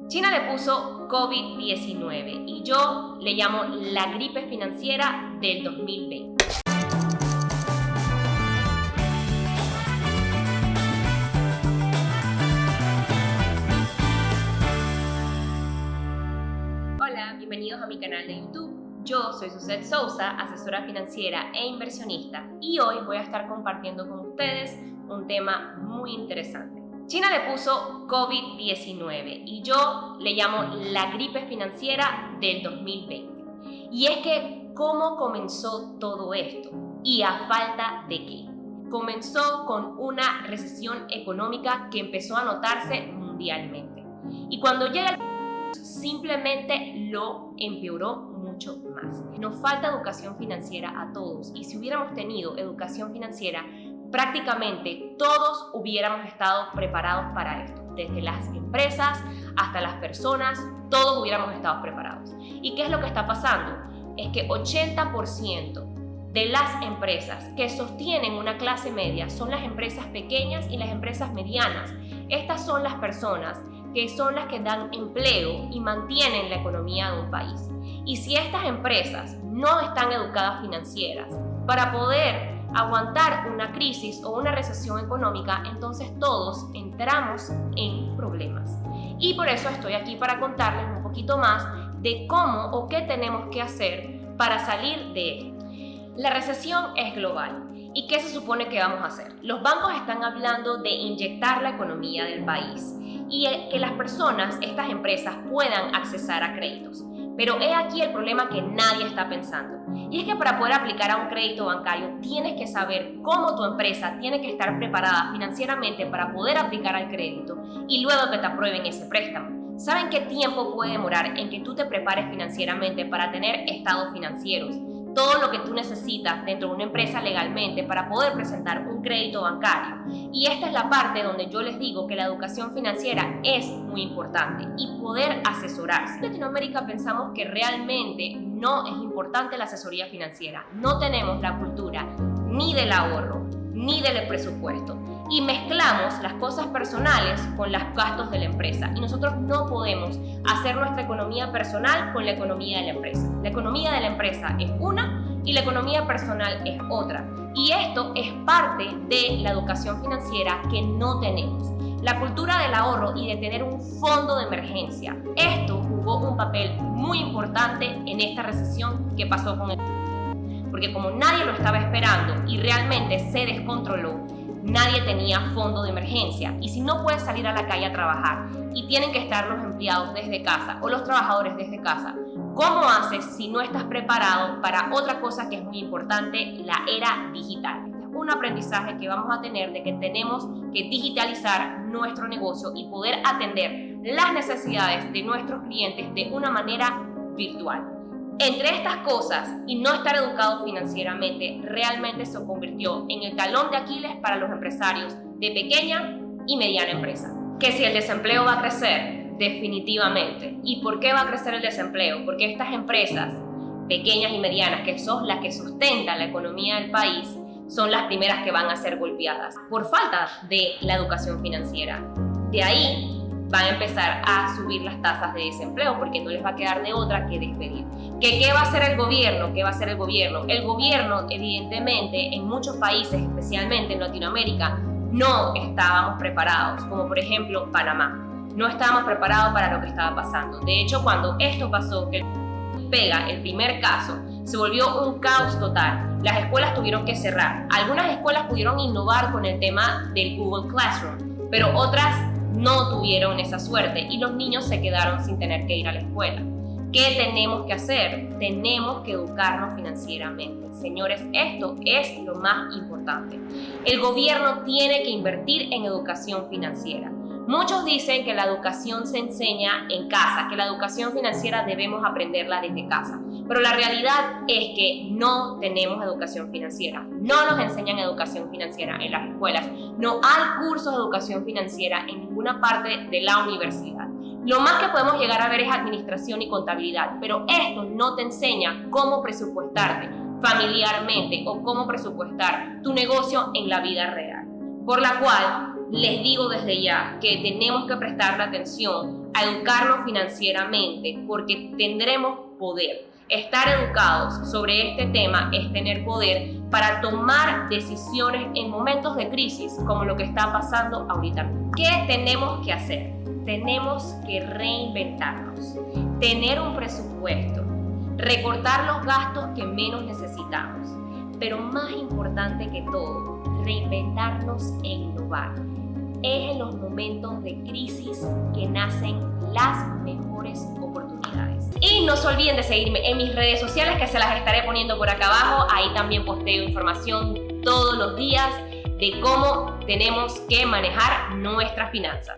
China le puso COVID-19 y yo le llamo la gripe financiera del 2020. Hola, bienvenidos a mi canal de YouTube. Yo soy Suset Sousa, asesora financiera e inversionista, y hoy voy a estar compartiendo con ustedes un tema muy interesante. China le puso COVID-19 y yo le llamo la gripe financiera del 2020. Y es que, ¿cómo comenzó todo esto? ¿Y a falta de qué? Comenzó con una recesión económica que empezó a notarse mundialmente. Y cuando llega el simplemente lo empeoró mucho más. Nos falta educación financiera a todos, y si hubiéramos tenido educación financiera, prácticamente todos hubiéramos estado preparados para esto. Desde las empresas hasta las personas, todos hubiéramos estado preparados. ¿Y qué es lo que está pasando? Es que 80% de las empresas que sostienen una clase media son las empresas pequeñas y las empresas medianas. Estas son las personas que son las que dan empleo y mantienen la economía de un país. Y si estas empresas no están educadas financieras para poder aguantar una crisis o una recesión económica, entonces todos entramos en problemas. Y por eso estoy aquí para contarles un poquito más de cómo o qué tenemos que hacer para salir de esto. La recesión es global. ¿Y qué se supone que vamos a hacer? Los bancos están hablando de inyectar la economía del país y que las personas, estas empresas, puedan accesar a créditos. Pero he aquí el problema que nadie está pensando. Y es que para poder aplicar a un crédito bancario tienes que saber cómo tu empresa tiene que estar preparada financieramente para poder aplicar al crédito y luego que te aprueben ese préstamo. ¿Saben qué tiempo puede demorar en que tú te prepares financieramente para tener estados financieros? Todo lo que tú necesitas dentro de una empresa legalmente para poder presentar un crédito bancario. Y esta es la parte donde yo les digo que la educación financiera es muy importante y poder asesorarse. En Latinoamérica pensamos que realmente no es importante la asesoría financiera. No tenemos la cultura ni del ahorro ni del presupuesto. Y mezclamos las cosas personales con los gastos de la empresa. Y nosotros no podemos hacer nuestra economía personal con la economía de la empresa. La economía de la empresa es una y la economía personal es otra. Y esto es parte de la educación financiera que no tenemos. La cultura del ahorro y de tener un fondo de emergencia. Esto jugó un papel muy importante en esta recesión que pasó con el... Porque como nadie lo estaba esperando y realmente se descontroló, nadie tenía fondo de emergencia. Y si no puedes salir a la calle a trabajar y tienen que estar los empleados desde casa o los trabajadores desde casa, ¿cómo haces si no estás preparado para otra cosa que es muy importante, la era digital? Este es un aprendizaje que vamos a tener de que tenemos que digitalizar nuestro negocio y poder atender las necesidades de nuestros clientes de una manera virtual. Entre estas cosas y no estar educado financieramente realmente se convirtió en el talón de Aquiles para los empresarios de pequeña y mediana empresa. Que si el desempleo va a crecer, definitivamente. ¿Y por qué va a crecer el desempleo? Porque estas empresas pequeñas y medianas, que son las que sustentan la economía del país, son las primeras que van a ser golpeadas por falta de la educación financiera. De ahí van a empezar a subir las tasas de desempleo porque no les va a quedar de otra que despedir. ¿Qué va a hacer el gobierno? ¿Qué va a hacer el gobierno? El gobierno, evidentemente, en muchos países, especialmente en Latinoamérica, no estábamos preparados, como por ejemplo Panamá. No estábamos preparados para lo que estaba pasando. De hecho, cuando esto pasó, que pega el primer caso, se volvió un caos total. Las escuelas tuvieron que cerrar. Algunas escuelas pudieron innovar con el tema del Google Classroom, pero otras no tuvieron esa suerte y los niños se quedaron sin tener que ir a la escuela. ¿Qué tenemos que hacer? Tenemos que educarnos financieramente. Señores, esto es lo más importante. El gobierno tiene que invertir en educación financiera. Muchos dicen que la educación se enseña en casa, que la educación financiera debemos aprenderla desde casa. Pero la realidad es que no tenemos educación financiera. No nos enseñan educación financiera en las escuelas. No hay cursos de educación financiera en ninguna parte de la universidad. Lo más que podemos llegar a ver es administración y contabilidad, pero esto no te enseña cómo presupuestarte familiarmente o cómo presupuestar tu negocio en la vida real. Por la cual les digo desde ya que tenemos que prestarle atención a educarnos financieramente porque tendremos poder. Estar educados sobre este tema es tener poder para tomar decisiones en momentos de crisis como lo que está pasando ahorita. ¿Qué tenemos que hacer? Tenemos que reinventarnos, tener un presupuesto, recortar los gastos que menos necesitamos, pero más importante que todo, reinventarnos e innovar. Es en los momentos de crisis que nacen las mejores oportunidades. Y no se olviden de seguirme en mis redes sociales, que se las estaré poniendo por acá abajo. Ahí también posteo información todos los días de cómo tenemos que manejar nuestras finanzas.